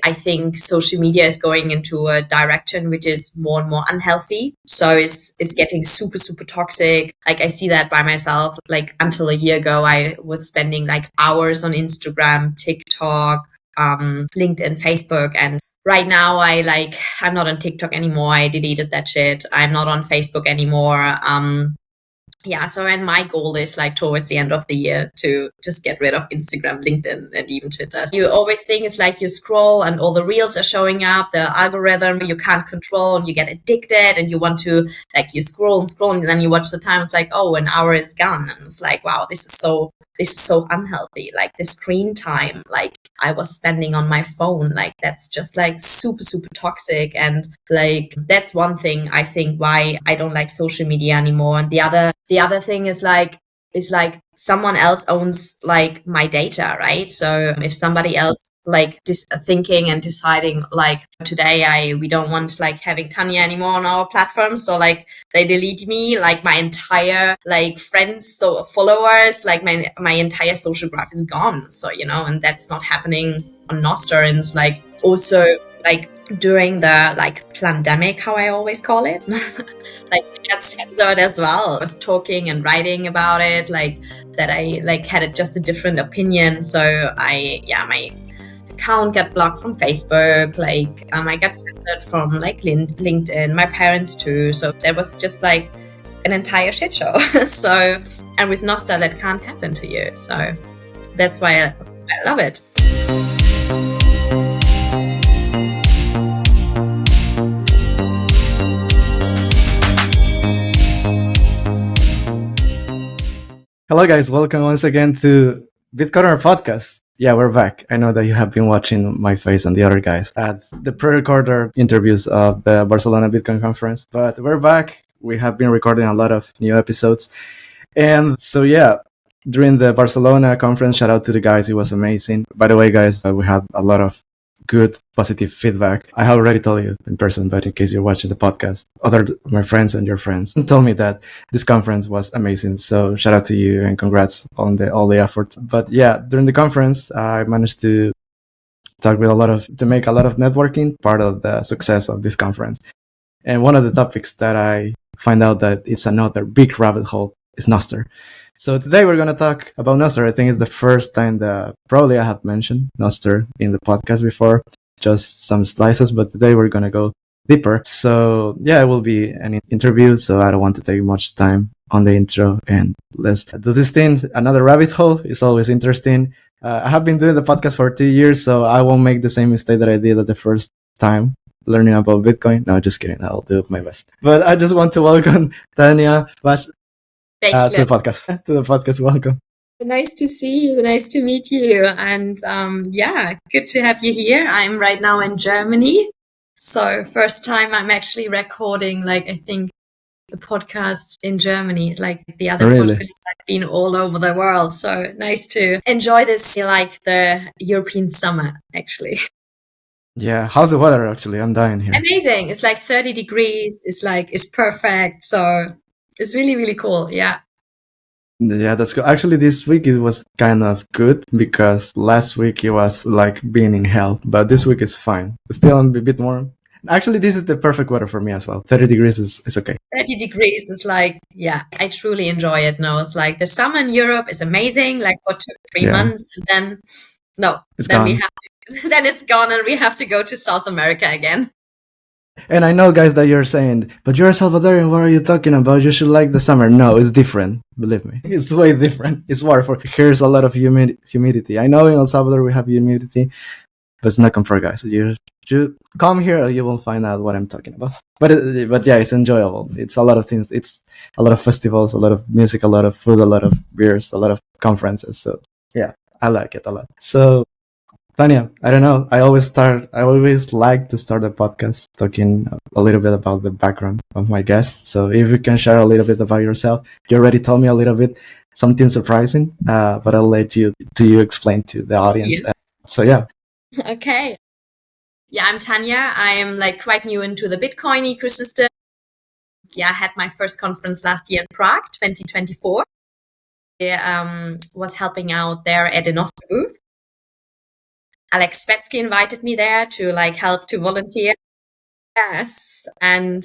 I think social media is going into a direction which is more and more unhealthy. So it's getting super, super toxic. Like I see that by myself. Like until a year ago, I was spending like hours on Instagram, TikTok, LinkedIn, Facebook, and right now I'm not on TikTok anymore. I deleted that shit. I'm not on Facebook anymore. So and my goal is like towards the end of the year to just get rid of Instagram, LinkedIn, and even Twitter. You always think it's like you scroll and all the reels are showing up, the algorithm you can't control, and you get addicted and you want to like you scroll and scroll and then you watch the time. It's like, oh, an hour is gone. And it's like, wow, this is so unhealthy. Like the screen time, like I was spending on my phone, like that's just like super, super toxic. And like, that's one thing I think why I don't like social media anymore. And the other thing is like someone else owns like my data, right? So if somebody else like thinking and deciding like today we don't want like having Tanja anymore on our platform, so like they delete me, like my entire like friends, so followers, like my entire social graph is gone. So and that's not happening on Nostr. And it's like also like during the like pandemic, how I always call it, like I got censored as well. I was talking and writing about it, like that I like had just a different opinion. So my account got blocked from Facebook. Like I got censored from like LinkedIn, my parents too. So there was just like an entire shit show. So, and with Nostr that can't happen to you. So that's why I love it. Hello guys, welcome once again to Bitcoiner Podcast. Yeah, we're back. I know that you have been watching my face and the other guys at the pre-recorded interviews of the Barcelona Bitcoin conference, but we're back. We have been recording a lot of new episodes. And so yeah, during the Barcelona conference, shout out to the guys, it was amazing. By the way guys, we had a lot of good positive feedback. I have already told you in person, but in case you're watching the podcast, my friends and your friends told me that this conference was amazing. So shout out to you and congrats on all the efforts. But yeah, during the conference, I managed to talk with to make a lot of networking, part of the success of this conference. And one of the topics that I find out that it's another big rabbit hole is Nostr. So today we're going to talk about Nostr. I think it's the first time that probably I have mentioned Nostr in the podcast before, just some slices, but today we're going to go deeper. So yeah, it will be an interview, so I don't want to take much time on the intro, and let's do this thing. Another rabbit hole is always interesting. I have been doing the podcast for 2 years, so I won't make the same mistake that I did at the first time learning about Bitcoin. No, just kidding. I'll do my best. But I just want to welcome Tanja Bächle. To the podcast. Welcome. Nice to see you. Nice to meet you. And good to have you here. I'm right now in Germany. So first time I'm actually recording, like, I think the podcast in Germany, like the other podcasts have been all over the world. So nice to enjoy this, like the European summer, actually. Yeah. How's the weather, actually? I'm dying here. Amazing. It's like 30 degrees. It's perfect. So it's really, really cool. Yeah. Yeah, that's good. Actually, this week it was kind of good because last week it was like being in hell, but this week is fine. It's still a bit warm. Actually, this is the perfect weather for me as well. 30 degrees is okay. 30 degrees is like, yeah, I truly enjoy it now. It's like the summer in Europe is amazing, like for 2-3 months. And then, then it's gone and we have to go to South America again. And I know, guys, that you're saying, but you're a Salvadorian, what are you talking about? You should like the summer. No, it's different. Believe me. It's way different. It's waterful. Here's a lot of humidity. I know in El Salvador we have humidity, but it's not comfort, guys. You come here, you will find out what I'm talking about. But yeah, it's enjoyable. It's a lot of things. It's a lot of festivals, a lot of music, a lot of food, a lot of beers, a lot of conferences. So yeah, I like it a lot. So Tanja, I don't know. I always like to start a podcast talking a little bit about the background of my guests. So if you can share a little bit about yourself, you already told me a little bit, something surprising, but I'll let you explain to the audience. Yeah. So yeah. Okay. Yeah, I'm Tanja. I am like quite new into the Bitcoin ecosystem. Yeah, I had my first conference last year in Prague, 2024. I was helping out there at the Nostr booth. Alex Spetsky invited me there to like help to volunteer. Yes. And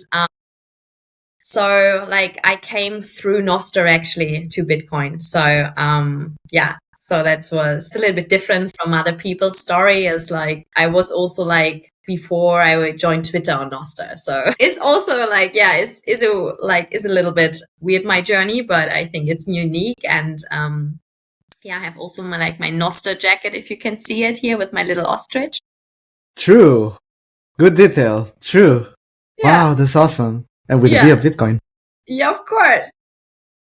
so like I came through Nostr actually to Bitcoin. So yeah. So that was a little bit different from other people's story. As like I was also like before I joined Twitter on Nostr. So it's also like yeah, is a little bit weird my journey, but I think it's unique. And yeah, I have also my Nostr jacket, if you can see it here with my little ostrich. True. Good detail. True. Yeah. Wow, that's awesome. And with the Yeah. V of Bitcoin. Yeah, of course.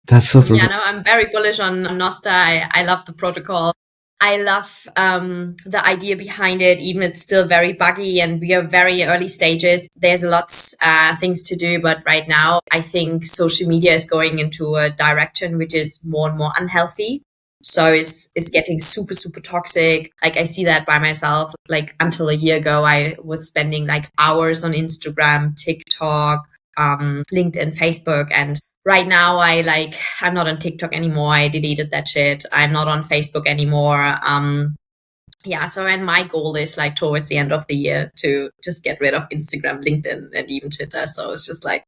That's super Yeah, cool. no, I'm very bullish on Nostr. I love the protocol. I love the idea behind it, even it's still very buggy and we are very early stages. There's a lot things to do, but right now I think social media is going into a direction which is more and more unhealthy. So it's getting super, super toxic. Like I see that by myself. Like until a year ago, I was spending like hours on Instagram, TikTok, LinkedIn, Facebook, and right now I'm not on TikTok anymore. I deleted that shit. I'm not on Facebook anymore. Yeah, so and my goal is like towards the end of the year to just get rid of Instagram, LinkedIn, and even Twitter. So it's just like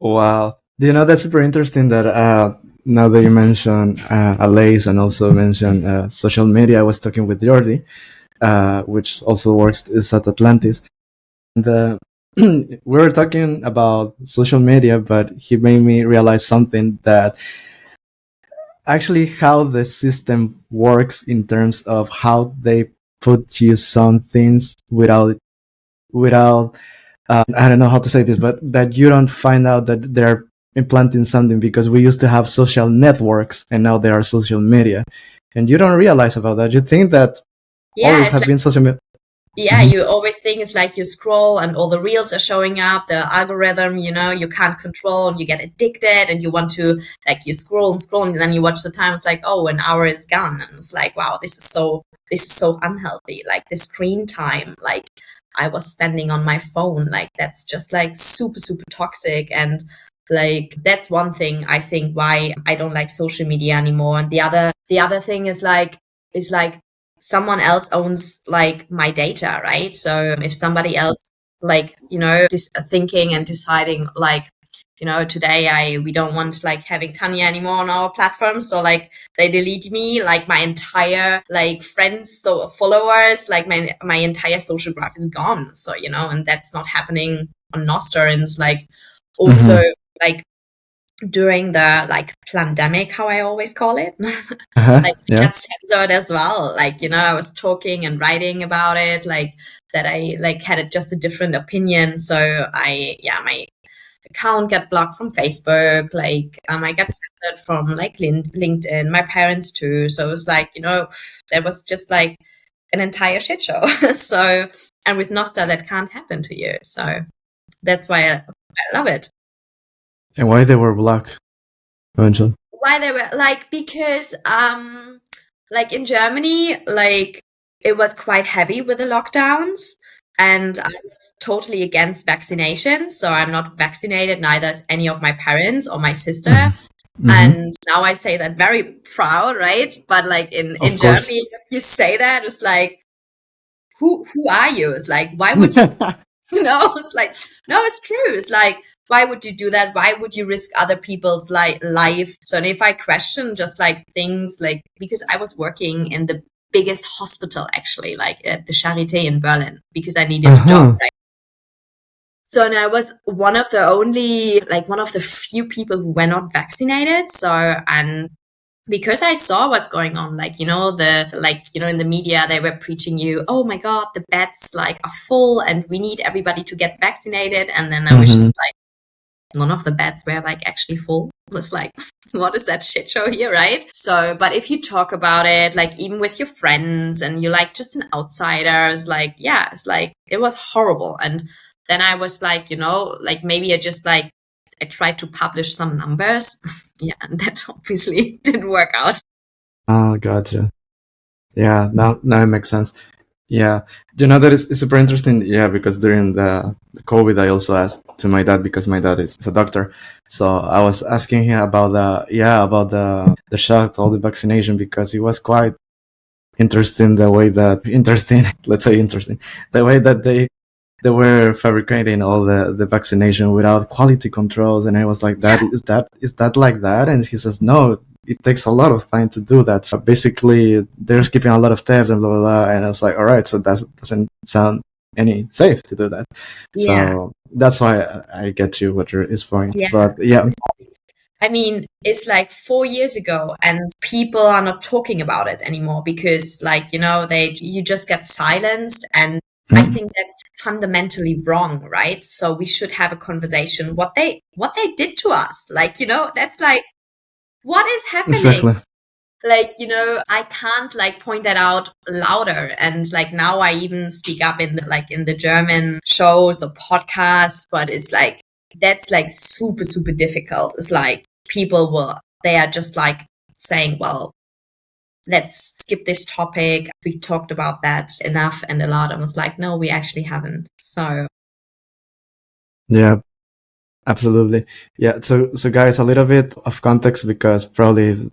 wow. Do you know that's super interesting that now that you mention Alays and also mention social media, I was talking with Jordi, which also works is at Atlantis. And we were talking about social media, but he made me realize something that actually how the system works in terms of how they put you some things without I don't know how to say this, but that you don't find out that they're implanting something, because we used to have social networks and now there are social media, and you don't realize about that. You think that always have been social media. Yeah, you always think it's like you scroll and all the reels are showing up, the algorithm, you can't control and you get addicted and you want to, like, you scroll and scroll and then you watch the time. It's like, oh, an hour is gone. And it's like, wow, this is so unhealthy. Like the screen time, like I was spending on my phone, like that's just like super, super toxic. And like, that's one thing I think why I don't like social media anymore. And the other thing is like, someone else owns like my data, right? So if somebody else like, thinking and deciding like, today we don't want like having Tanja anymore on our platform. So like they delete me, like my entire like friends, so followers, like my entire social graph is gone. So, and that's not happening on Nostr. And it's like also like during the like pandemic, how I always call it, like Yeah. got censored as well. Like, I was talking and writing about it, like that I like had just a different opinion. So my account got blocked from Facebook. Like, I got censored from like LinkedIn, my parents too. So it was like, there was just like an entire shit show. So, and with Nostr, that can't happen to you. So that's why I love it. And why they were black eventually? Why they were like, because like in Germany, like it was quite heavy with the lockdowns, and I was totally against vaccinations. So I'm not vaccinated, neither is any of my parents or my sister. And now I say that very proud, right? But like in Germany, you say that, it's like, who are you? It's like, why would you it's like, no, it's true. It's like, why would you do that? Why would you risk other people's life? So, and if I question just like things like, because I was working in the biggest hospital actually, like at the Charité in Berlin, because I needed a job. Right? So, and I was one of the few people who were not vaccinated. So, and because I saw what's going on, like, in the media, they were preaching you, oh my God, the beds like are full and we need everybody to get vaccinated. And then I was just like, none of the beds were like actually full. It was like, what is that shit show here, right? So, but if you talk about it, like even with your friends and you're like just an outsider, it's like, yeah, it's like, it was horrible. And then I was like, like maybe I tried to publish some numbers. Yeah, and that obviously didn't work out. Oh, gotcha. Yeah, now it makes sense. Yeah, that is super interesting. Yeah, because during the COVID, I also asked to my dad, because my dad is a doctor. So I was asking him about the shots, all the vaccination, because it was quite interesting the way that interesting let's say interesting the way that they were fabricating all the vaccination without quality controls, and I was like, that is that like that? And he says, no, it takes a lot of time to do that. So basically they're skipping a lot of steps and blah blah blah. And I was like, all right, so that doesn't sound any safe to do that. So that's why I get you what is point. But yeah, I mean, it's like 4 years ago and people are not talking about it anymore because, like, you know, you just get silenced, and I think that's fundamentally wrong, right? So we should have a conversation what they did to us. Like, you know, that's like, what is happening? exactly. Like, you know, I can't like point that out louder. And like now I even speak up in the German shows or podcasts, but it's like, that's like super, super difficult. It's like they are just like saying, well, let's skip this topic. We talked about that enough and a lot. I was like, no, we actually haven't. So. Yeah, absolutely. Yeah. So guys, a little bit of context, because probably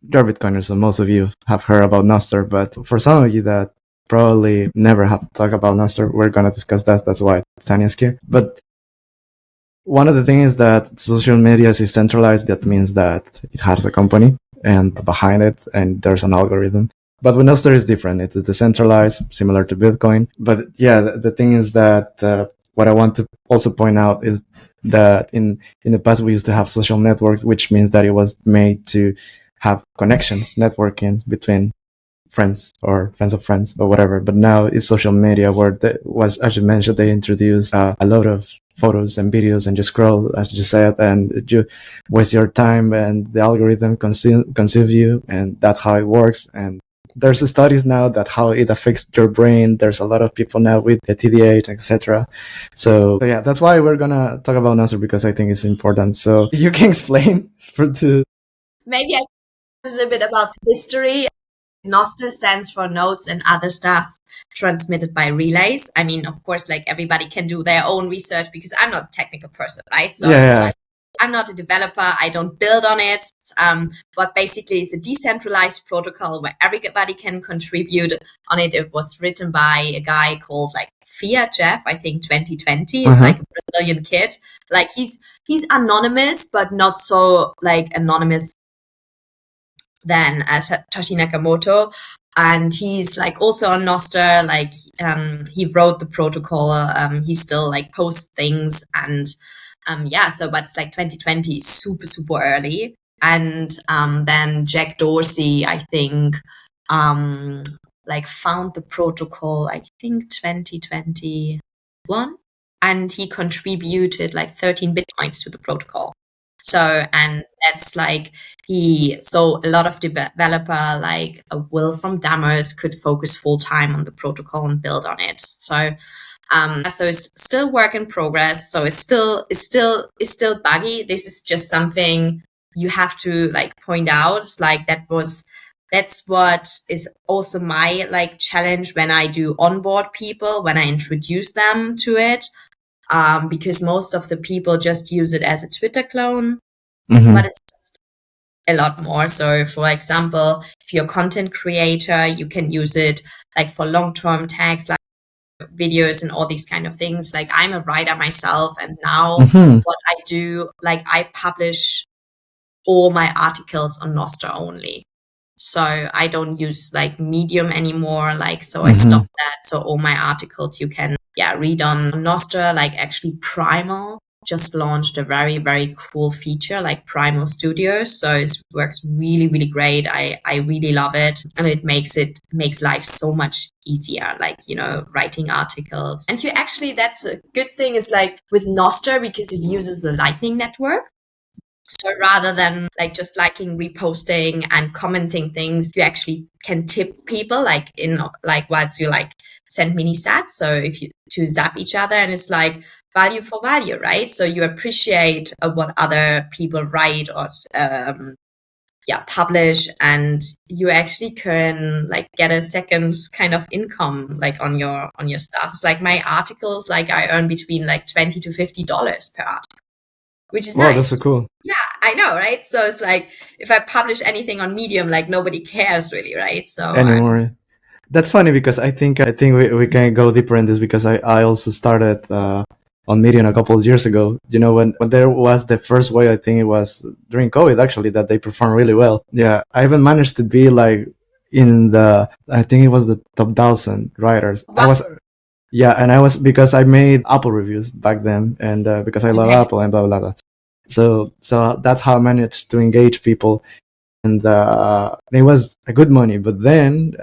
you're Bitcoiners, so most of you have heard about Nostr, but for some of you that probably never have talked about Nostr, we're going to discuss that. That's why Tanya's here. But one of the things is that social media is decentralized. That means that it has a company and behind it, and there's an algorithm. But with Nostr is different. It's decentralized, similar to Bitcoin. But yeah, the thing is that what I want to also point out is that in the past we used to have social networks, which means that it was made to have connections, networking between friends or friends of friends or whatever. But now it's social media where as you mentioned, they introduce a lot of photos and videos, and you scroll, as you said, and you waste your time, and the algorithm consume you, and that's how it works. And there's studies now that how it affects your brain. There's a lot of people now with the TDAH, etc. So yeah, that's why we're gonna talk about Nostr, because I think it's important. So you can explain Maybe I a little bit about the history. Nostr stands for nodes and other stuff transmitted by relays. I mean, of course, like everybody can do their own research because I'm not a technical person, right? So it's like, I'm not a developer. I don't build on it. But basically it's a decentralized protocol where everybody can contribute on it. It was written by a guy called like Fiat Jeff, I think 2020. He's like a Brazilian kid. Like he's anonymous, but not so like anonymous than Satoshi Nakamoto. And he's like also on Nostr, like he wrote the protocol. He still like posts things, and but it's like 2020, super, super early. And then Jack Dorsey, I think, like found the protocol, I think 2021, and he contributed like 13 Bitcoins to the protocol. So, and that's like so a lot of developer like Will from Dammers could focus full time on the protocol and build on it. So, so it's still work in progress. So it's still buggy. This is just something you have to like point out. Like that's what is also my like challenge when I do onboard people, when I introduce them to it. Because most of the people just use it as a Twitter clone, but it's just a lot more. So for example, if you're a content creator, you can use it like for long-term tags, like videos and all these kind of things. Like I'm a writer myself, and now what I do, like I publish all my articles on Nostr only. So I don't use like Medium anymore. Like, so I stopped that. So all my articles you can read on Nostr. Like actually Primal just launched a very, very cool feature like Primal Studios. So it works really, really great. I really love it. And it makes life so much easier, like, you know, writing articles. And that's a good thing is like with Nostr, because it uses the Lightning Network. So rather than like just liking, reposting and commenting things, you actually can tip people like whilst you like send mini sats. So if you to zap each other, and it's like value for value, right? So you appreciate what other people write or publish, and you actually can like get a second kind of income like on your stuff. It's like my articles, like I earn between like $20 to $50 per article. which is Wow, nice. that's so cool. Yeah, I know, right? So it's like if I publish anything on Medium, like nobody cares really, right? So Anymore. That's funny because I think we can go deeper in this because I also started on Medium a couple of years ago. You know, when there was the first way, I think it was during COVID actually, that they performed really well. Yeah, I even managed to be like in the, I think it was the top 1,000 writers. I was, yeah, and I was, because I made Apple reviews back then, and because I love Okay. Apple and blah blah blah. So that's how I managed to engage people, and it was a good money. But then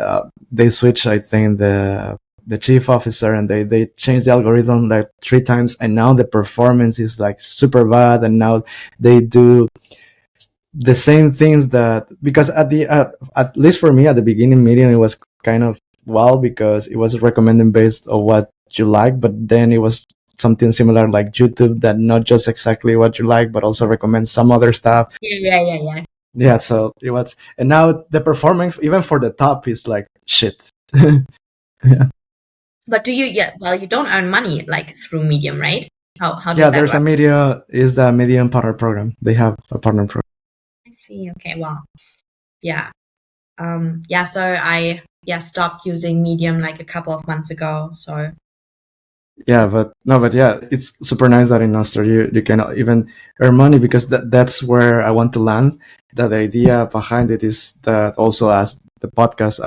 they switched, I think, the chief officer, and they changed the algorithm like 3 times, and now the performance is like super bad, and now they do the same things that, because at least for me at the beginning, Medium, it was kind of wow, because it was recommending based on what you like, but then it was something similar like YouTube, that not just exactly what you like, but also recommend some other stuff. Yeah. Yeah, so it was, and now the performance even for the top is like shit. Yeah. But do you? Yeah. Well, you don't earn money like through Medium, right? How does Yeah, that there's work? the Medium partner program. They have a partner program. I see. Okay. Well, yeah. Yeah. So I stopped using Medium like a couple of months ago. So Yeah, but yeah, it's super nice that in Nostr you can even earn money, because that's where I want to land. That the idea behind it is that also, as the podcast,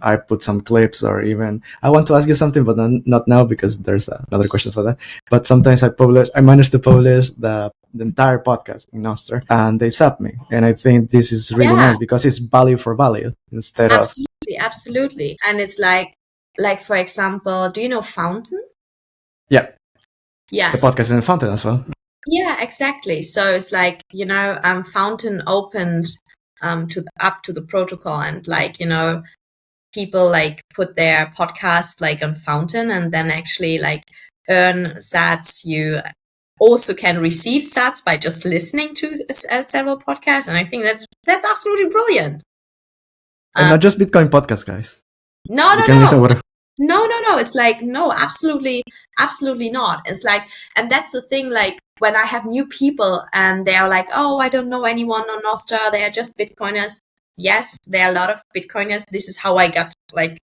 I put some clips, or even I want to ask you something, but not now, because there's another question for that. But sometimes I manage to publish the entire podcast in Nostr, and they sub me, and I think this is really yeah, nice because it's value for value instead of. absolutely. And it's like for example, do you know Fountain? Yeah, Yes. the podcast in Fountain as well. Yeah, exactly. So it's like, Fountain opened up to the protocol, and like, people like put their podcast like on Fountain, and then actually like earn sats. You also can receive sats by just listening to several podcasts, and I think that's absolutely brilliant. And not just Bitcoin podcast, guys. No. No. It's like, no, absolutely not. It's like, and that's the thing, like when I have new people and they are like, oh, I don't know anyone on Nostr, they are just Bitcoiners. Yes, there are a lot of Bitcoiners. This is how I got like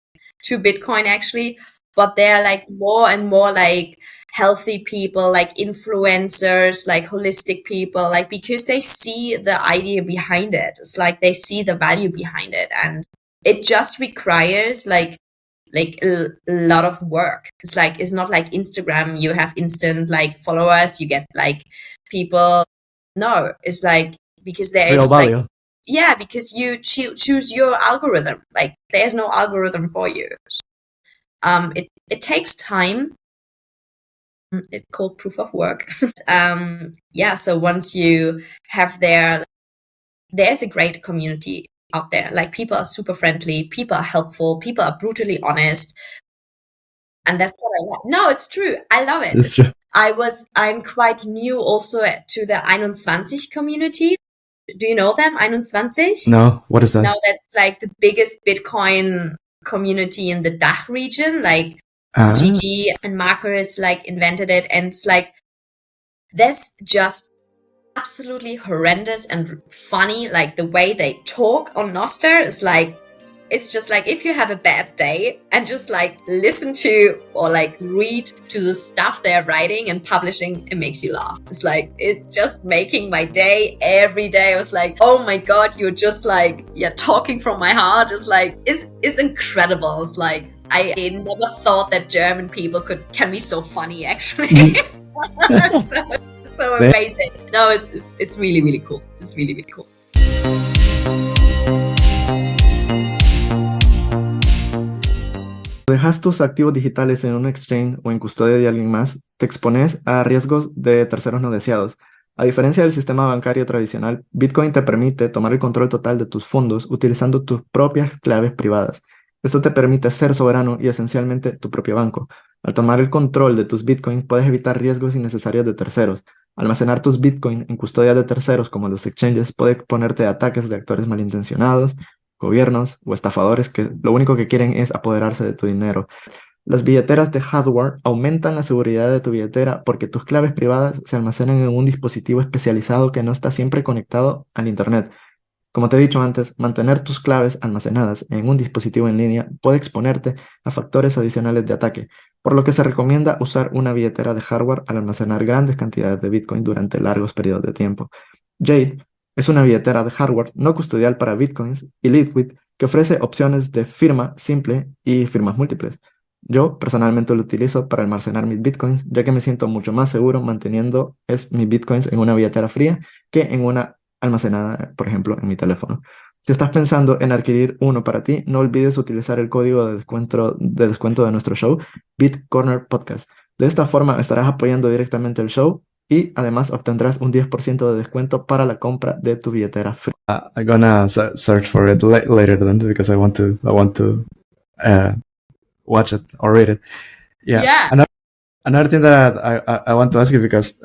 to Bitcoin actually. But there are like more and more like healthy people, like influencers, like holistic people, like because they see the idea behind it. It's like they see the value behind it, and it just requires like a lot of work. It's like, it's not like Instagram, you have instant like followers, you get like people. No, it's like, because there Real is value. like, yeah, because you choose your algorithm. Like there's no algorithm for you. It takes time. It's called proof of work. Yeah, so once you have there's a great community out there. Like people are super friendly, people are helpful, people are brutally honest. And that's what I love. No, it's true. I love it. It's true. I'm quite new also to the 21 community. Do you know them, 21? No, what is that? No, that's like the biggest Bitcoin community in the DACH region. Like Gigi and Marcus like invented it, and it's like, that's just absolutely horrendous and funny. Like the way they talk on Nostr is like, it's just like, if you have a bad day and just like listen to or like read to the stuff they're writing and publishing, it makes you laugh. It's like, it's just making my day every day. I was like, oh my God, you're just like, yeah, talking from my heart. It's like, it's incredible. It's like, I never thought that German people can be so funny actually. So amazing. No, it's really, really cool. It's really, really cool. Dejas tus activos digitales en un exchange o en custodia de alguien más, te expones a riesgos de terceros no deseados. A diferencia del sistema bancario tradicional, Bitcoin te permite tomar el control total de tus fondos utilizando tus propias claves privadas. Esto te permite ser soberano y esencialmente tu propio banco. Al tomar el control de tus Bitcoins, puedes evitar riesgos innecesarios de terceros. Almacenar tus Bitcoin en custodia de terceros como los exchanges puede exponerte a ataques de actores malintencionados, gobiernos o estafadores que lo único que quieren es apoderarse de tu dinero. Las billeteras de hardware aumentan la seguridad de tu billetera porque tus claves privadas se almacenan en un dispositivo especializado que no está siempre conectado al Internet. Como te he dicho antes, mantener tus claves almacenadas en un dispositivo en línea puede exponerte a factores adicionales de ataque, por lo que se recomienda usar una billetera de hardware al almacenar grandes cantidades de Bitcoin durante largos periodos de tiempo. Jade es una billetera de hardware no custodial para Bitcoins y Liquid que ofrece opciones de firma simple y firmas múltiples. Yo personalmente lo utilizo para almacenar mis Bitcoins, ya que me siento mucho más seguro manteniendo mis Bitcoins en una billetera fría que en una almacenada, por ejemplo, en mi teléfono. Si estás pensando en adquirir uno para ti, no olvides utilizar el código de descuento de nuestro show, BitCorner Podcast. De esta forma estarás apoyando directamente el show y además obtendrás un 10% de descuento para la compra de tu billetera free. I'm gonna search for it later then because I want to watch it or read it. Yeah. Another thing that I want to ask you because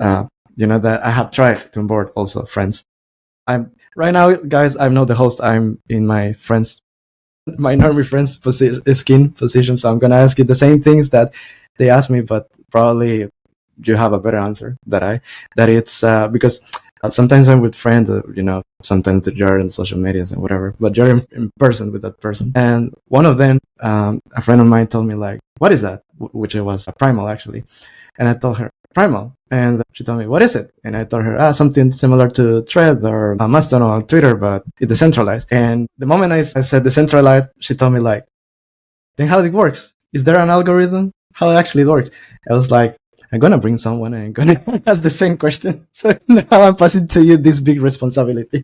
you know that I have tried to onboard also friends. I'm right now, guys. I'm not the host. I'm in my normie friends skin position. So I'm gonna ask you the same things that they asked me, but probably you have a better answer that it's because sometimes I'm with friends, sometimes you're in social medias and whatever, but you're in person with that person. And one of them, a friend of mine told me like, what is that? Which it was a primal actually. And I told her primal. And she told me, what is it? And I told her, something similar to Thread or Mastodon or Twitter, but it's decentralized. And the moment I said decentralized, she told me like, then how it works? Is there an algorithm? How it actually works? I was like, I'm gonna bring someone and I'm gonna ask the same question. So now I'm passing to you this big responsibility.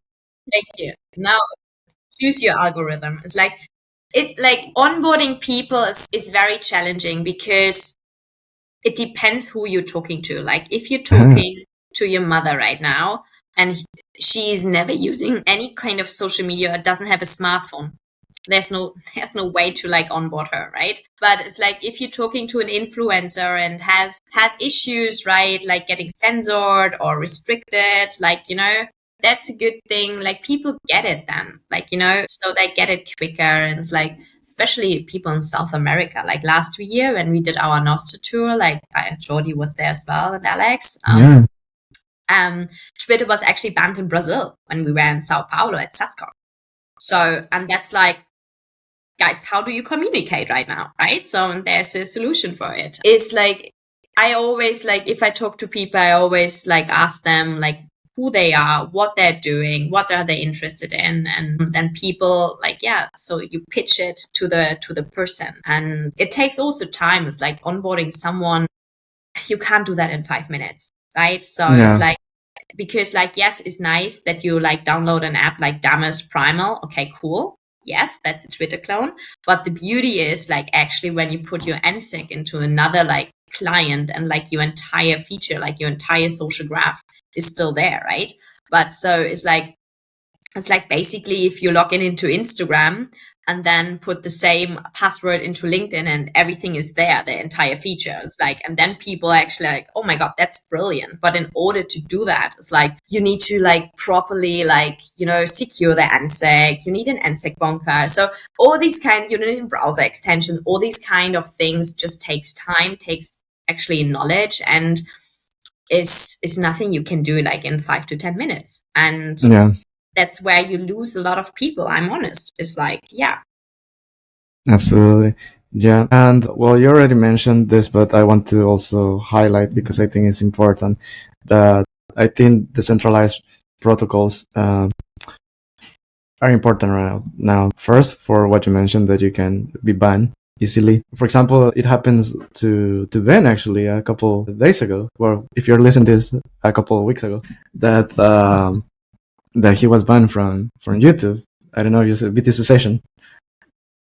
Thank you. Now choose your algorithm. It's like onboarding people is very challenging because it depends who you're talking to. Like if you're talking to your mother right now and she's never using any kind of social media or doesn't have a smartphone, there's no way to like onboard her, right? But it's like if you're talking to an influencer and has had issues, right, like getting censored or restricted, like, that's a good thing. Like people get it then, like, so they get it quicker. And it's like, especially people in South America, like last year when we did our Nostr tour, like Jordi was there as well and Alex. Twitter was actually banned in Brazil when we were in Sao Paulo at Satsco. So, and that's like, guys, how do you communicate right now, right? So there's a solution for it. It's like, I always like, if I talk to people, I always like ask them like who they are, what they're doing, what are they interested in, and then people like, yeah, so you pitch it to the person, and it takes also time. It's like onboarding someone, you can't do that in 5 minutes, right? So it's like, because like, yes, it's nice that you like download an app like Damus Primal. Okay, cool. Yes, that's a Twitter clone. But the beauty is like actually when you put your NSEC into another like client and like your entire feature, like your entire social graph is still there, right? But so it's like basically if you log into Instagram and then put the same password into LinkedIn and everything is there, the entire feature. It's like, and then people actually like, oh my God, that's brilliant. But in order to do that, it's like, you need to like properly like, secure the NSEC, you need an NSEC bunker. So all these you need a browser extension, all these kind of things just takes time, takes actually knowledge, and is nothing you can do like in 5 to 10 minutes. And that's where you lose a lot of people. I'm honest. It's like, yeah. Absolutely. Yeah. And well, you already mentioned this, but I want to also highlight because I think it's important that I think decentralized protocols are important right now. First, for what you mentioned, that you can be banned easily. For example, it happens to Ben actually a couple of days ago, or if you're listening to this a couple of weeks ago, that he was banned from YouTube. I don't know, you said BTC session.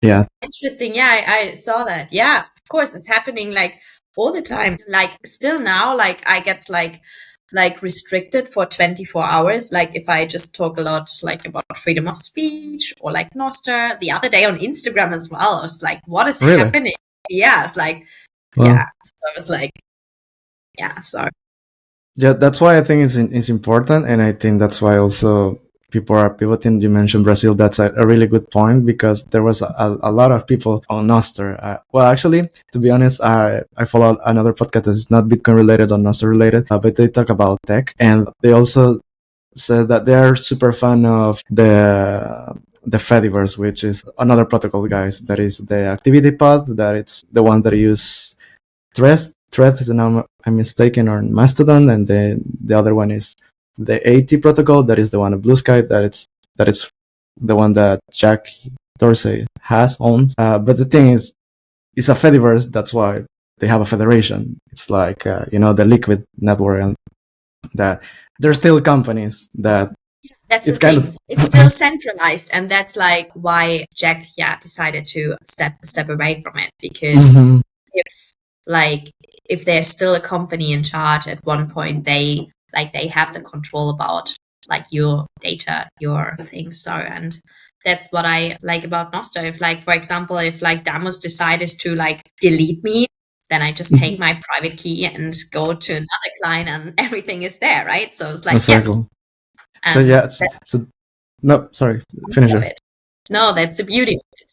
Yeah. Interesting. Yeah, I saw that. Yeah, of course, it's happening like all the time. Like still now, like I get like restricted for 24 hours. Like if I just talk a lot like about freedom of speech or like Nostr. The other day on Instagram as well, I was like, what is happening? Yeah, it's like, yeah. So I was like, yeah, so. Yeah, that's why I think it's important. And I think that's why also people are pivoting. You mentioned Brazil. That's a really good point, because there was a lot of people on Nostr. Well, actually, to be honest, I follow another podcast that is not Bitcoin related or Nostr related, but they talk about tech, and they also said that they are super fan of the Fediverse, which is another protocol, guys. That is the activity pod. That it's the one that use Thread is now I'm mistaken, or Mastodon, and the other one is the AT protocol. That is the one of Bluesky. That is the one that Jack Dorsey owns. But the thing is, it's a Fediverse. That's why they have a federation. It's like the Liquid network, and that there's still companies that That's the thing. It's still centralized, and that's like why Jack, decided to step away from it, because if there's still a company in charge, at one point they have the control about like your data, your things. So, and that's what I like about Nostr. If like, for example, if like Damos decided to like delete me, then I just take my private key and go to another client, and everything is there, right? So it's like, exactly. Yes. So no, sorry, finish it. No, that's the beauty of it.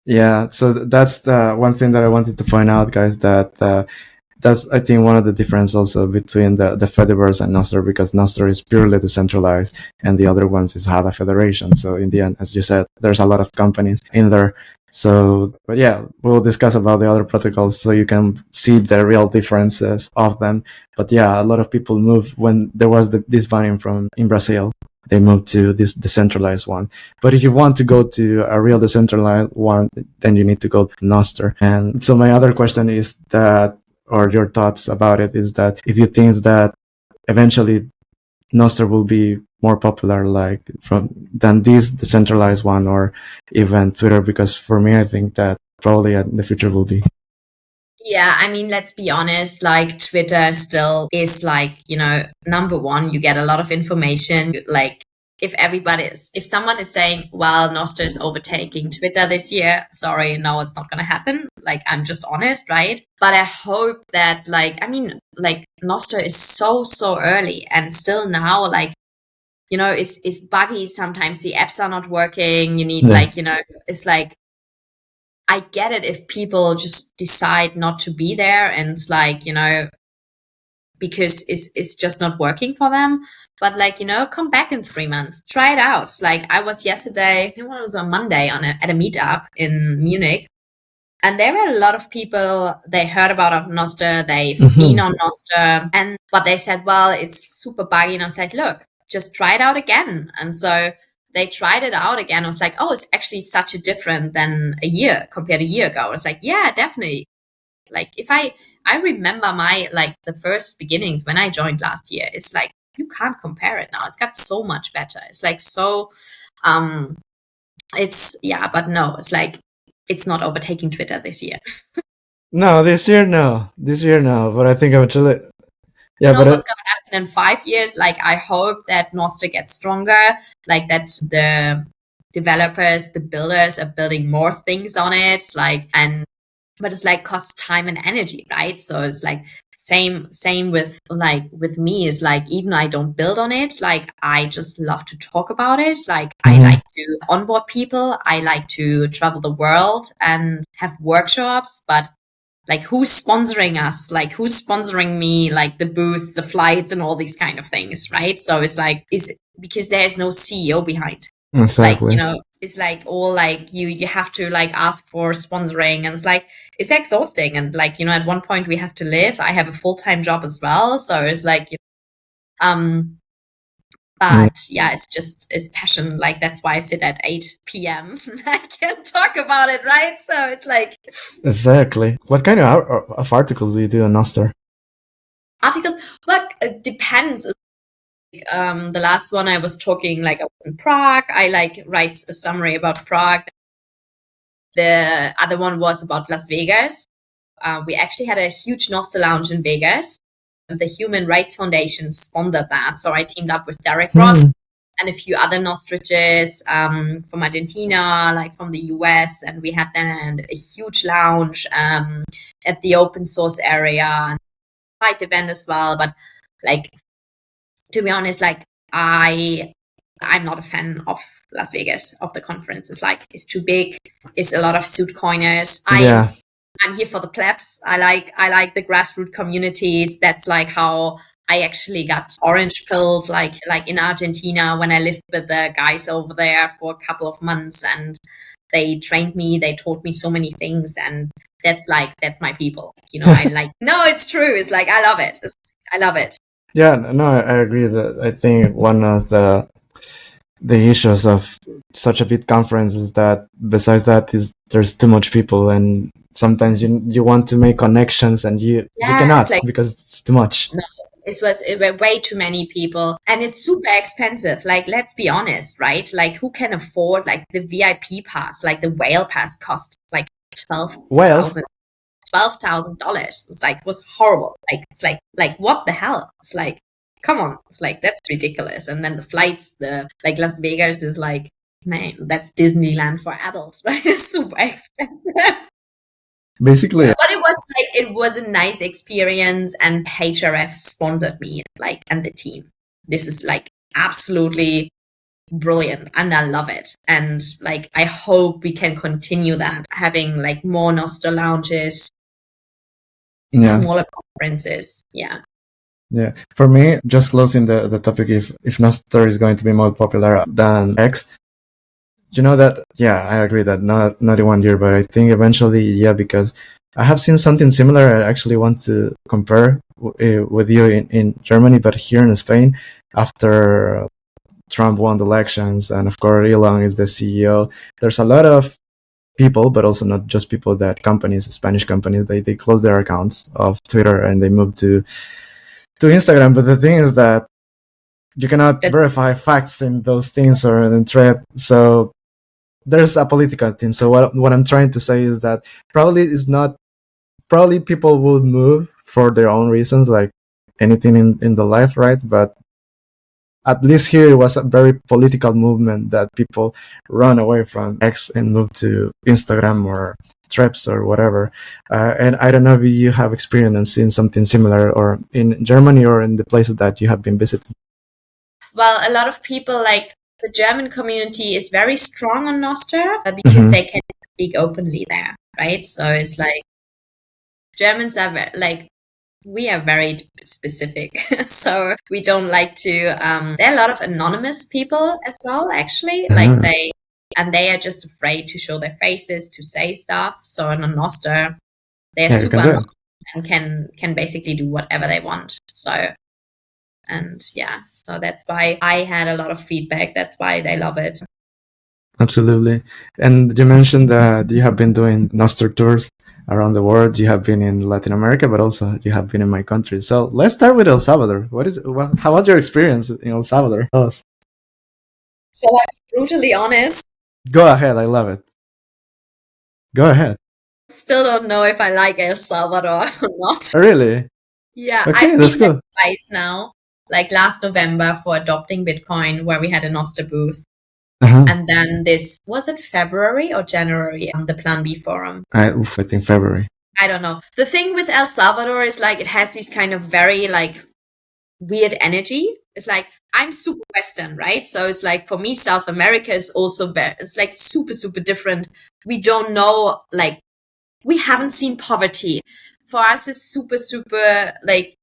Yeah, so that's the one thing that I wanted to point out, guys, that that's, I think, one of the difference also between the Fediverse and Nostr, because Nostr is purely decentralized and the other ones is had a federation. So in the end, as you said, there's a lot of companies in there. So, but yeah, we'll discuss about the other protocols so you can see the real differences of them. But yeah, a lot of people moved when there was this banning in Brazil. They moved to this decentralized one. But if you want to go to a real decentralized one, then you need to go to Nostr. And so my other question is that, or your thoughts about it, is that if you think that eventually Nostr will be more popular than this decentralized one, or even Twitter, because for me, I think that probably in the future will be. Yeah, I mean, let's be honest, like Twitter still is like, number one, you get a lot of information. Like if someone is saying, well, Nostr is overtaking Twitter this year, sorry, no, it's not going to happen. Like, I'm just honest, right? But I hope that Nostr is so early, and still now, it's buggy. Sometimes the apps are not working. You need it's like, I get it if people just decide not to be there, and it's like, because it's just not working for them. But come back in 3 months, try it out. It's like, I was yesterday, it was on Monday at a meetup in Munich, and there were a lot of people, they heard about Nostr, they've been on Nostr, but they said, well, it's super buggy. And I was like, look, just try it out again. And so they tried it out again. I was like, oh, it's actually such a different than compared a year ago. I was like, yeah, definitely. Like if I remember my, the first beginnings when I joined last year, it's like, you can't compare it now. It's got so much better. It's like, so, but no, it's like, it's not overtaking Twitter this year. No, this year, no. But I think eventually, yeah. What's going to happen in 5 years? Like, I hope that Nostr gets stronger, like that the developers, the builders are building more things on it. But it's like costs time and energy, right? So it's like same with me, is like, even I don't build on it, like I just love to talk about it. Like I like to onboard people, I like to travel the world and have workshops, but like who's sponsoring us? Like who's sponsoring me? Like the booth, the flights, and all these kind of things, right? So it's like, because there is no CEO behind. Exactly. Like, it's like all like you have to like ask for sponsoring, and it's like, it's exhausting. And like, at one point we have to live. I have a full-time job as well. So it's like, but yeah, it's passion. Like that's why I sit at 8 p.m. I can talk about it, right? So it's like, exactly. What kind of articles do you do on Nostr? Articles? Well, it depends. The last one I was talking like in Prague. I like write a summary about Prague. The other one was about Las Vegas. We actually had a huge Nostr lounge in Vegas. The Human Rights Foundation sponsored that. So I teamed up with Derek Ross and a few other Nostriches from Argentina, like from the US. And we had then a huge lounge at the open source area, and side event as well. But like, to be honest, like I I'm not a fan of Las Vegas, of the conference. It's like, it's too big. It's a lot of suit coiners. I'm here for the plebs. I like the grassroots communities. That's like how I actually got orange pilled, like in Argentina when I lived with the guys over there for a couple of months, and they trained me. They taught me so many things, and that's my people. I like. No, it's true. It's like I love it. I love it. Yeah, no, I agree that I think one of the issues of such a big conference is that besides that is there's too much people, and sometimes you want to make connections and you cannot because it's too much. No, it were way too many people, and it's super expensive. Like, let's be honest, right? Like, who can afford like the VIP pass? Like the whale pass cost like $12,000. It's like, it was horrible. Like, it's like what the hell? It's like, come on. It's like, that's ridiculous. And then the flights, like Las Vegas is like, man, that's Disneyland for adults, right? It's super expensive. Basically. But it was a nice experience, and HRF sponsored me, like, and the team. This is like absolutely brilliant, and I love it. And like, I hope we can continue that, having like more Nostr lounges, smaller conferences. Yeah. For me, just closing the topic, if Nostr is going to be more popular than X, that, I agree that not in 1 year, but I think eventually, because I have seen something similar. I actually want to compare with you in Germany, but here in Spain, after Trump won the elections, and of course Elon is the CEO, there's a lot of people, but also not just people, that companies, Spanish companies, they close their accounts of Twitter and they move to Instagram. But the thing is that you cannot verify facts in those things or in thread. So there's a political thing. So what I'm trying to say is that probably people would move for their own reasons, like anything in the life, right? But at least here it was a very political movement that people run away from X and move to Instagram or Threads or whatever. And I don't know if you have experience seeing something similar, or in Germany or in the places that you have been visiting. Well, a lot of people, like the German community, is very strong on Nostr because they can speak openly there, right? So it's like, Germans are we are very specific. So we don't like to, there are a lot of anonymous people as well, actually. Like they are just afraid to show their faces, to say stuff. So on a Nostr, they're super anonymous and can basically do whatever they want. So, and so that's why I had a lot of feedback. That's why they love it. Absolutely. And you mentioned that you have been doing Nostr tours around the world. You have been in Latin America, but also you have been in my country. So let's start with El Salvador. How was your experience in El Salvador? Shall I be brutally honest? Go ahead. I love it. Go ahead. Still don't know if I like El Salvador or not. Really? Yeah. Okay, I've that's been cool. twice now, like last November for adopting Bitcoin, where we had a Nostr booth. And then was it February or January? The Plan B forum. I think February. I don't know. The thing with El Salvador is like, it has these kind of very like weird energy. It's like, I'm super Western, right? So it's like, for me, South America is also it's like super, super different. We don't know, like, we haven't seen poverty. For us, it's super, super like,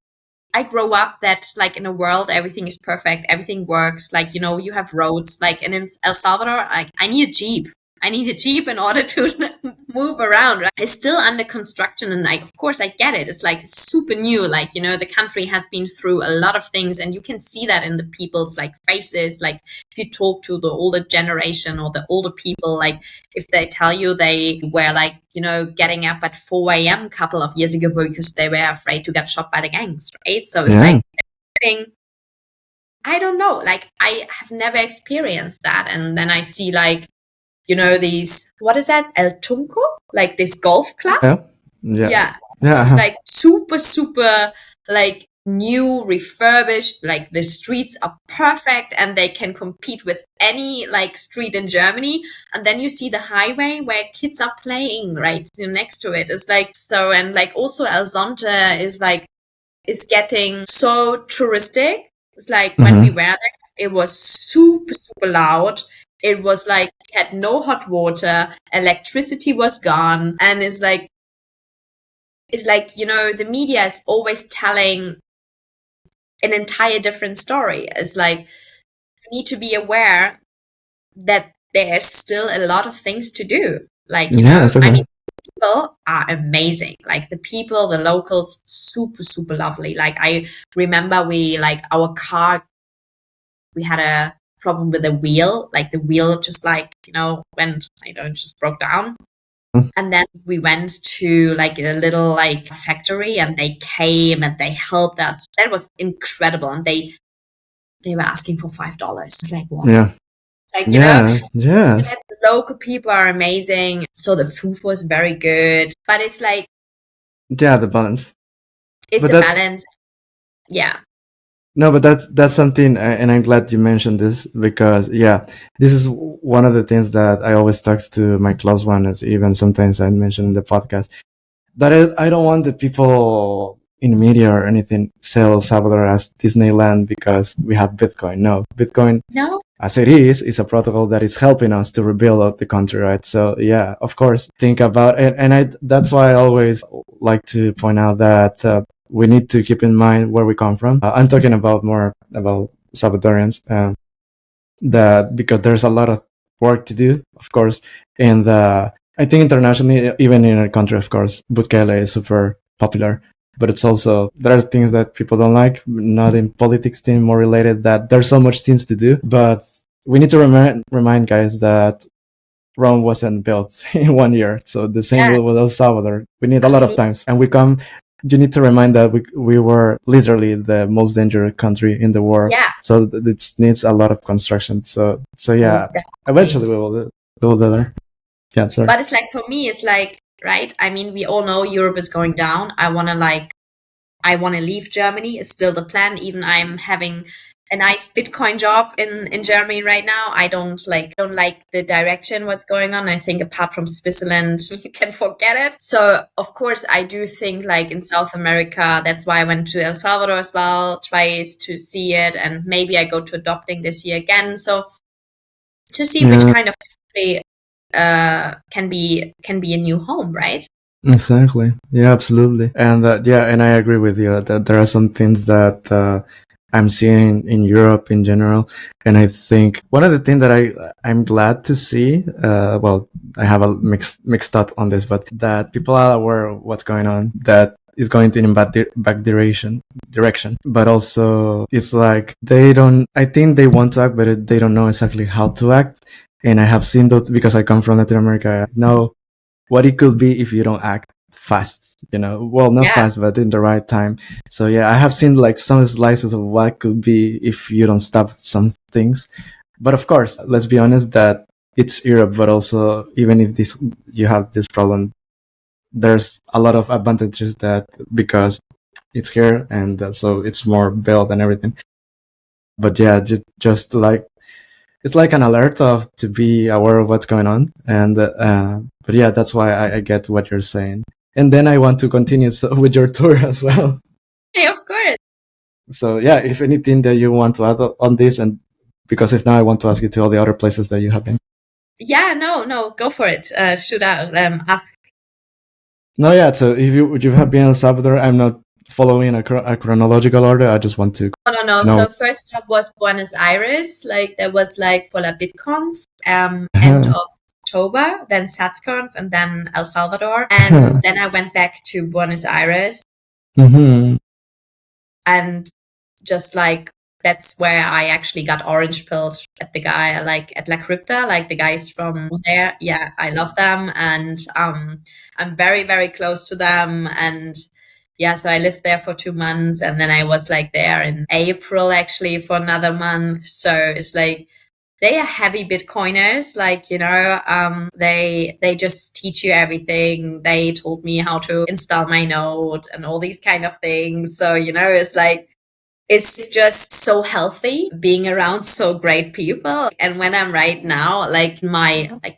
I grow up that like in a world, everything is perfect. Everything works. Like, you have roads, like, and in El Salvador, like, I need a Jeep. I need a Jeep in order to move around. Right? It's still under construction. And like, of course I get it. It's like super new. Like, the country has been through a lot of things, and you can see that in the people's like faces. Like, if you talk to the older generation or the older people, like if they tell you they were like, getting up at 4 a.m. a couple of years ago because they were afraid to get shot by the gangs, right? So it's like, I don't know, like I have never experienced that. And then I see like, these, what is that? El Tunco? Like this golf club? Yeah. Just like super, super like new, refurbished, like the streets are perfect and they can compete with any like street in Germany. And then you see the highway where kids are playing right next to it. It's like, so, and like also El Zonte is getting so touristic. It's like when we were there, It was super, super loud. It was like, had no hot water, electricity was gone. And it's like, the media is always telling an entire different story. It's like, you need to be aware that there's still a lot of things to do. Like, I mean, people are amazing. Like the locals, super, super lovely. Like I remember our car, we had a problem with the wheel. Like the wheel just went, just broke down. And then we went to like a little like factory and they came and they helped us. That was incredible. And they were asking for $5. It's like, what? Yeah. Like, Yes. the local people are amazing. So the food was very good. But it's like, yeah, the balance. It's the balance. Yeah. No, but that's something, and I'm glad you mentioned this because, yeah, this is one of the things that I always talk to my close ones, even sometimes I mention in the podcast, that I don't want the people in media or anything sell El Salvador as Disneyland because we have Bitcoin. No, Bitcoin, as it is a protocol that is helping us to rebuild the country, right? So yeah, of course, think about it. And that's why I always like to point out that we need to keep in mind where we come from. I'm talking more about Salvadorians, that because there's a lot of work to do, of course. And I think internationally, even in our country, of course, Bukele is super popular. But it's also, there are things that people don't like, not in politics team, more related, that there's so much things to do. But we need to remind guys that Rome wasn't built in 1 year. So the same with El Salvador. We need a lot of times. And you need to remind that we were literally the most dangerous country in the world. Yeah. So it needs a lot of construction. So yeah, eventually we will do there. Yeah, sorry. But it's like, for me, it's like, right? I mean, we all know Europe is going down. I want to leave Germany. It's still the plan. Even I'm having a nice Bitcoin job in Germany right now. I don't like the direction what's going on. I think apart from Switzerland, you can forget it. So of course I do think like in South America, that's why I went to El Salvador as well, twice to see it, and maybe I go to adopting this year again. So to see which kind of country can be a new home, right? Exactly. Yeah, absolutely. And and I agree with you that there are some things that I'm seeing in Europe in general. And I think one of the things that I'm glad to see, well, I have a mixed thought on this, but that people are aware of what's going on, that is going in back direction. But also it's like I think they want to act, but they don't know exactly how to act. And I have seen those because I come from Latin America. I know what it could be if you don't act fast, well, not fast, but in the right time. So yeah, I have seen like some slices of what could be if you don't stop some things. But of course, let's be honest that it's Europe, but also even if you have this problem, there's a lot of advantages that because it's here and so it's more built and everything. But yeah, just like, it's like an alert to be aware of what's going on. And but yeah, that's why I get what you're saying. And then I want to continue with your tour as well. Yeah, of course. So yeah, if anything that you want to add on this, and because if not, I want to ask you to all the other places that you have been. Yeah, no, go for it. Should I ask? No, yeah. So if you have been in El Salvador, I'm not following a chronological order. I just want to. No. So first stop was Buenos Aires. Like there was like for La BitConf, end of October, then SatsConf, and then El Salvador, and then I went back to Buenos Aires, and just like that's where I actually got orange pilled at the guy, like at La Crypta, like the guys from there. Yeah, I love them, and I'm very, very close to them, and yeah, so I lived there for 2 months, and then I was like there in April actually for another month. So it's like they are heavy Bitcoiners, like, they just teach you everything. They told me how to install my node and all these kind of things. So, it's like, it's just so healthy being around so great people. And when I'm right now,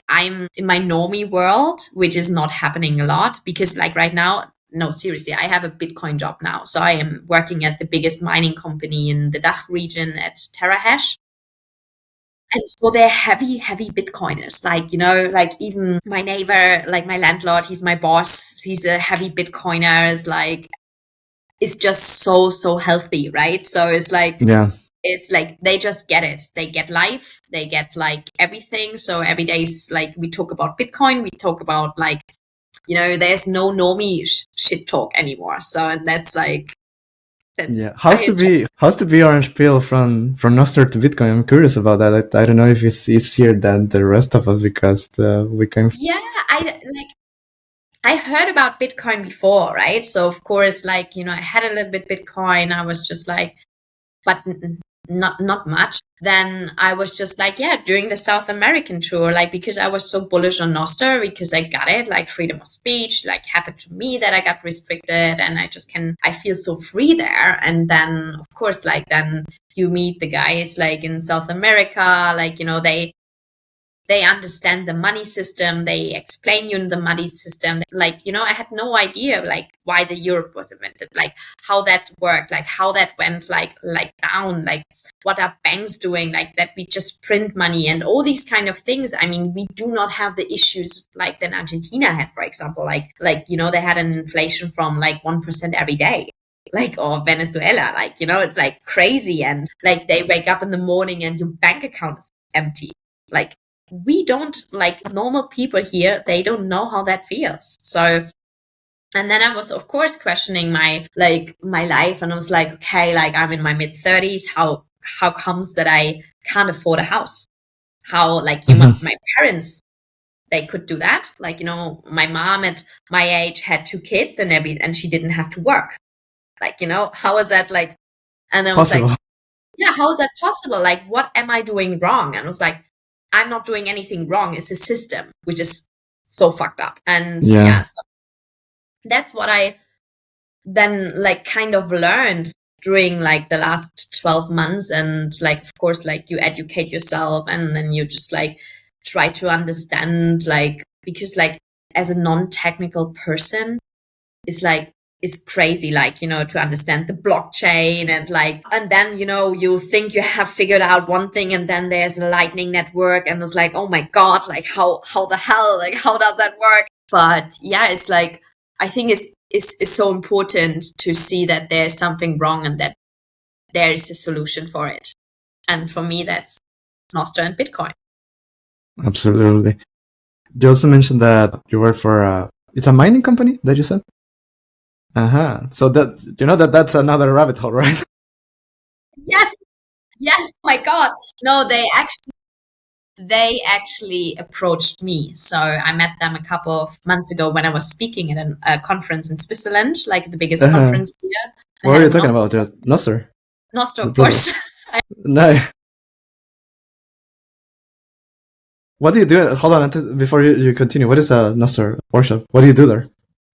I'm in my normie world, which is not happening a lot because like right now, no, seriously, I have a Bitcoin job now. So I am working at the biggest mining company in the DACH region at TerraHash. And so they're heavy, heavy Bitcoiners. Like, like even my neighbor, like my landlord, he's my boss. He's a heavy Bitcoiner. Is like, it's just so, so healthy, right? So it's like, they just get it. They get life. They get like everything. So every day is like, we talk about Bitcoin. We talk about like, there's no normie shit talk anymore. So, and that's like, how's to be orange peel from Nostr to Bitcoin? I'm curious about that. I don't know if it's easier than the rest of us because we can. Yeah, I heard about Bitcoin before, right? So of course, like I had a little bit Bitcoin. I was just like, but not much. Then I was just like, during the South American tour, like because I was so bullish on Nostr because I got it, like freedom of speech, like happened to me that I got restricted and I feel so free there. And then of course, like then you meet the guys like in South America, like, they understand the money system. They explain you the money system. Like, I had no idea like why the Europe was invented, like how that worked, like how that went like down, like what are banks doing, like that we just print money and all these kind of things. I mean, we do not have the issues like that Argentina had, for example, like, they had an inflation from like 1% every day. Like, or Venezuela, like, it's like crazy. And like they wake up in the morning and your bank account is empty. Like, we don't, like normal people here, they don't know how that feels. So, and then I was of course questioning my life, and I was like, okay, like I'm in my mid-30s, how comes that I can't afford a house? How, like, my parents, they could do that. Like, my mom at my age had 2 kids and she didn't have to work. Like, how is that like? And I was possible? Like, yeah, how is that possible? Like, what am I doing wrong? And I was like, I'm not doing anything wrong. It's a system which is so fucked up. And so that's what I then like kind of learned during like the last 12 months. And like, of course, like you educate yourself and then you just like try to understand, like, because like as a non-technical person, it's crazy, like, to understand the blockchain and then, you think you have figured out one thing and then there's a lightning network and it's like, oh my God, like how the hell, like how does that work? But yeah, it's like, I think it's so important to see that there's something wrong and that there is a solution for it. And for me, that's Nostr and Bitcoin. Absolutely. You also mentioned that you work for it's a mining company that you said? So that that's another rabbit hole, right? Yes, my God. No, they actually approached me. So I met them a couple of months ago when I was speaking at a conference in Switzerland, like the biggest conference here. What are you talking about? Nostr? Nostr, of course. No. What do you do? Hold on, before you continue. What is a Nostr workshop? What do you do there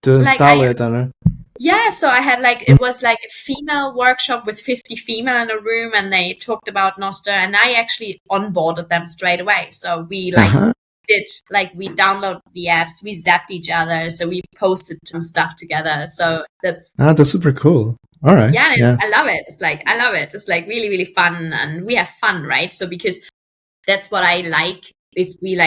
to install it? Yeah, so I had it was like a female workshop with 50 female in a room, and they talked about Nostr, and I actually onboarded them straight away. So we we downloaded the apps, we zapped each other, so we posted some stuff together. So that's super cool. All right. Yeah, I love it. I love it. It's like really, really fun, and we have fun, right? So because that's what I like. If we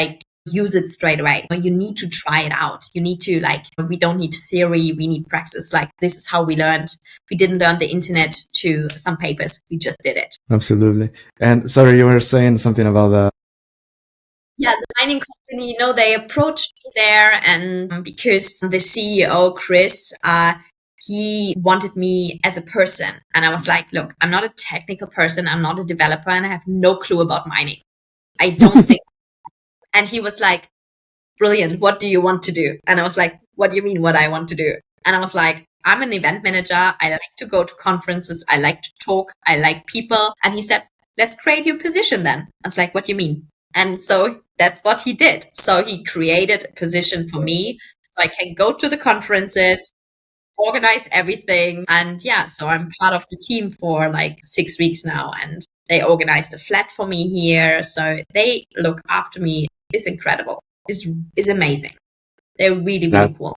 use it straight away, you need to try it out. You need to we don't need theory, we need practice. Like, this is how we learned. We didn't learn the internet to some papers, we just did it. Absolutely. And sorry, you were saying something about the mining company. They approached me there, and because the CEO Chris, he wanted me as a person, and I was like, look, I'm not a technical person, I'm not a developer, and I have no clue about mining. I don't think. And he was like, brilliant, what do you want to do? And I was like, what do you mean what I want to do? And I was like, I'm an event manager. I like to go to conferences. I like to talk. I like people. And he said, let's create your position then. I was like, what do you mean? And so that's what he did. So he created a position for me so I can go to the conferences, organize everything. And so I'm part of the team for 6 weeks now. And they organized a flat for me here. So they look after me. It's incredible. Is amazing. They're really, really cool.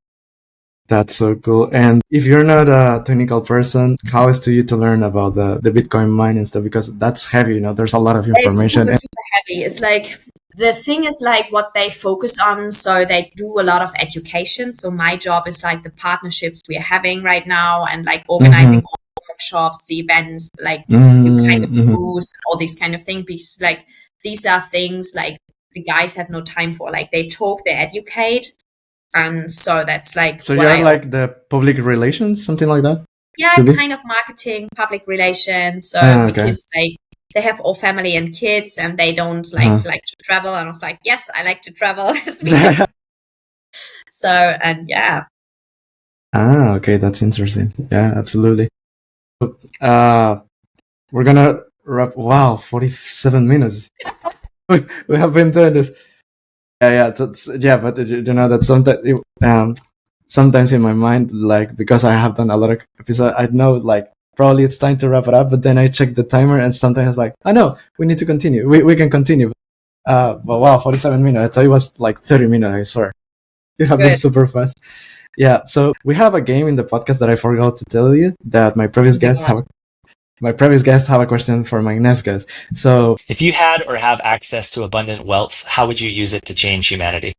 That's so cool. And if you're not a technical person, how is to you to learn about the Bitcoin mining stuff? Because that's heavy, there's a lot of It's information. super heavy. It's like, the thing is like what they focus on. So they do a lot of education. So my job is like the partnerships we are having right now and like organizing all the workshops, the events, like you kind of boost all these kind of things. Because like these are things like the guys have no time for. Like they talk, they educate. And so that's like. So you're like the public relations, something like that? Yeah, kind of marketing, public relations. So because like they have all family and kids and they don't like to travel. And I was like, yes, I like to travel. So, and yeah. Okay, that's interesting. Yeah, absolutely. We're gonna wrap. Wow, 47 minutes. we have been doing this. But that's sometimes in my mind, like, because I have done a lot of episodes, I know like probably it's time to wrap it up, but then I check the timer and sometimes like, oh no, we need to continue. We can continue. But wow, 47 minutes. I thought it was like 30 minutes, I swear. You have been super fast. Yeah, so we have a game in the podcast that I forgot to tell you that my previous guests have a question for my next guest. So if you had or have access to abundant wealth, how would you use it to change humanity?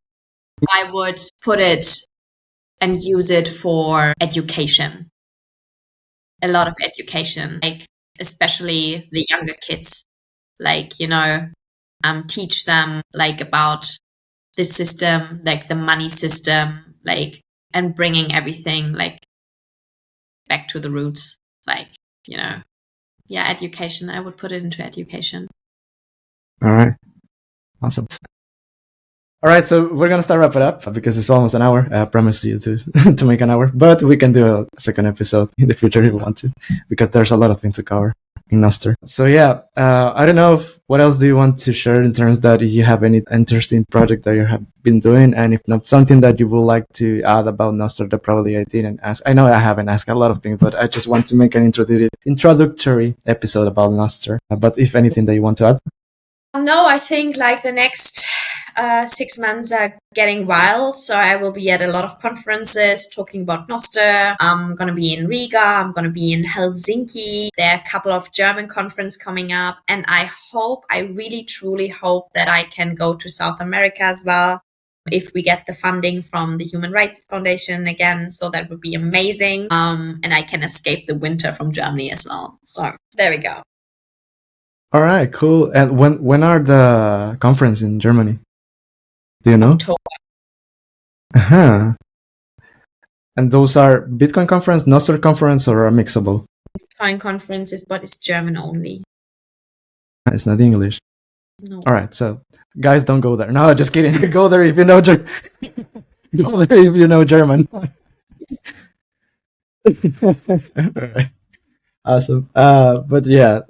I would put it and use it for education. A lot of education, like especially the younger kids, like, teach them like about the system, like the money system, like, and bringing everything like back to the roots, like, education. I would put it into education. All right. Awesome. All right, so we're gonna start wrap it up because it's almost an hour. I promised you to make an hour, but we can do a second episode in the future if we want to, because there's a lot of things to cover in Nostr. So yeah, I don't know what else do you want to share in terms that you have any interesting project that you have been doing, and if not, something that you would like to add about Nostr that probably I didn't ask. I know I haven't asked a lot of things, but I just want to make an introductory episode about Nostr. But if anything that you want to add? No, I think like the next 6 months are getting wild. So I will be at a lot of conferences talking about Nostr. I'm going to be in Riga. I'm going to be in Helsinki. There are a couple of German conferences coming up. And I really, truly hope that I can go to South America as well, if we get the funding from the Human Rights Foundation again. So that would be amazing. And I can escape the winter from Germany as well. So there we go. All right, cool. And when are the conference in Germany? Do you know? October. And those are Bitcoin conference, Nostr conference, or a mix of both? Bitcoin conferences, but it's German only. It's not English. No. All right, so guys, don't go there. No, just kidding. Go there if you know German. Go there if you know German. All right. Awesome. But yeah,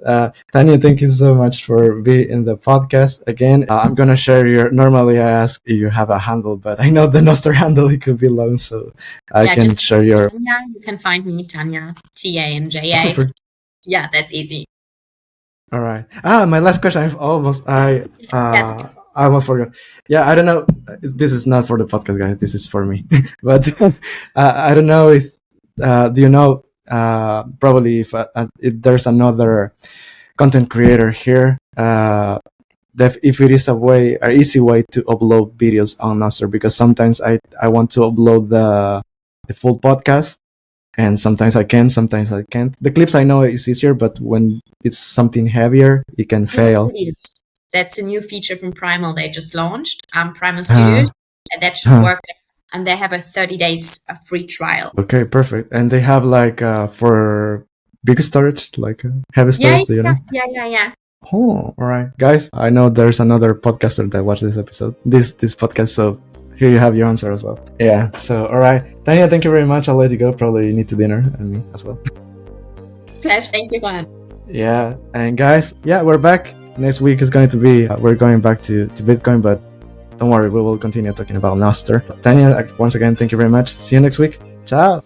Tanja, thank you so much for being in the podcast again. I'm gonna share normally I ask if you have a handle, but I know the Nostr handle, it could be long, so I can share your. Tanja, you can find me, Tanja, TANJA. Yeah, that's easy. All right. My last question. I almost forgot. Yeah, I don't know. This is not for the podcast, guys. This is for me. But I don't know if do you know? Probably if there's another content creator here, if it is an easy way to upload videos on Nostr, because sometimes I want to upload the full podcast, and sometimes I can, sometimes I can't. The clips I know is easier, but when it's something heavier, it can fail. That's a new feature from Primal. They just launched Primal Studios, and that should work. And they have a 30 days free trial. Okay, perfect. And they have like for big storage, like heavy storage. Yeah. Oh, all right, guys. I know there's another podcaster that watched this episode, this podcast. So here you have your answer as well. Yeah. So all right, Tanja, thank you very much. I'll let you go. Probably you need to dinner, and me as well. Flash, thank you, Juan. Yeah, and guys, we're back. Next week is going to be we're going back to Bitcoin, but don't worry, we will continue talking about Nostr. Tanja, once again, thank you very much. See you next week. Ciao.